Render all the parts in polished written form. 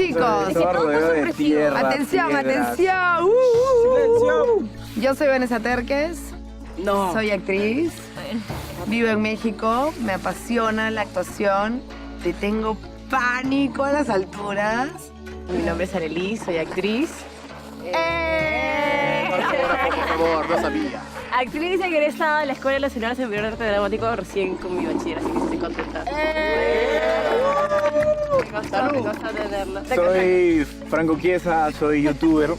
chicos. Rodeo de tierra, Atención, piedras. atención. ¡Silencio! Yo soy Vanessa Terques. No. Soy actriz. Vivo en México. Me apasiona la actuación. Le tengo pánico a las alturas. Mi nombre es Arely, soy actriz. Por favor, no sabía. Actriz egresada de la Escuela Nacional Superior de Arte Dramático recién con mi bachiller, así que estoy contenta. Me gusta tenerlo. Soy Franco Chiesa, soy youtuber,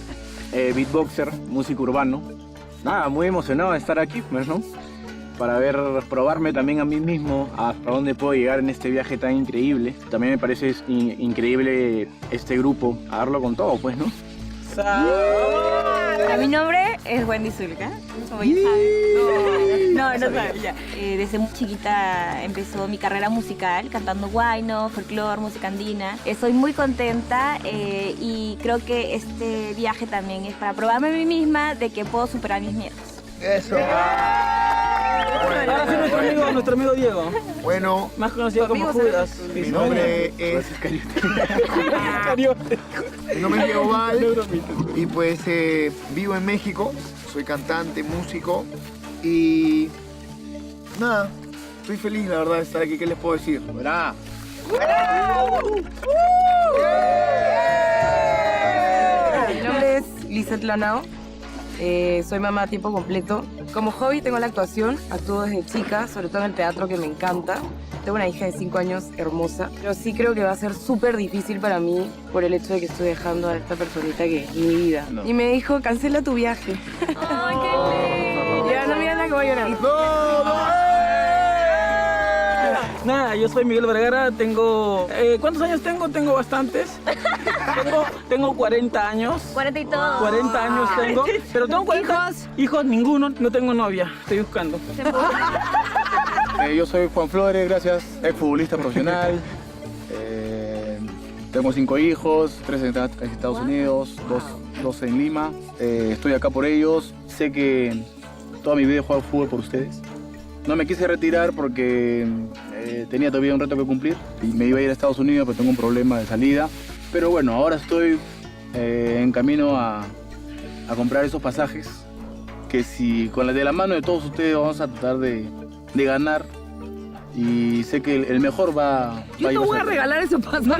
beatboxer, músico urbano. Nada, muy emocionado de estar aquí, pues, ¿no? Para probarme también a mí mismo hasta dónde puedo llegar en este viaje tan increíble. También me parece increíble este grupo, a darlo con todo, pues, ¿no? Mi nombre es Wendy Zulka, como ya saben. No sabía. Desde muy chiquita empezó mi carrera musical, cantando huayno, folclore, música andina. Soy muy contenta y creo que este viaje también es para probarme a mí misma de que puedo superar mis miedos. Eso. Ahora sí nuestro amigo Diego, Bueno, más conocido como Judas. mi nombre es Diego Val y pues vivo en México, soy cantante, músico y nada, estoy feliz la verdad de estar aquí, ¿qué les puedo decir? ¿Verdad? Mi nombre es Lizeth Lanao, soy mamá a tiempo completo. Como hobby tengo la actuación, actúo desde chica, sobre todo en el teatro que me encanta. Tengo una hija de 5 años hermosa, pero sí creo que va a ser súper difícil para mí por el hecho de que estoy dejando a esta personita que es mi vida. No. Y me dijo, cancela tu viaje. ¡Ay, qué lindo! Ya no miren la que voy a llorar. Nada, yo soy Miguel Vergara, tengo... ¿cuántos años tengo? Tengo bastantes. Tengo 40 años. 40 y todo. 40 años tengo, pero tengo 40... ¿Hijos? Hijos, ninguno, no tengo novia, estoy buscando. Yo soy Juan Flores, gracias, exfutbolista profesional. Tengo 5 hijos, 3 en Estados Unidos, 2 en Lima. Estoy acá por ellos. Sé que toda mi vida he jugado fútbol por ustedes. No me quise retirar porque tenía todavía un reto que cumplir y me iba a ir a Estados Unidos, pero tengo un problema de salida. Pero bueno, ahora estoy en camino a comprar esos pasajes que si con de la mano de todos ustedes vamos a tratar de ganar y sé que el mejor va Yo a te voy a ser. regalar esos pasajes. No.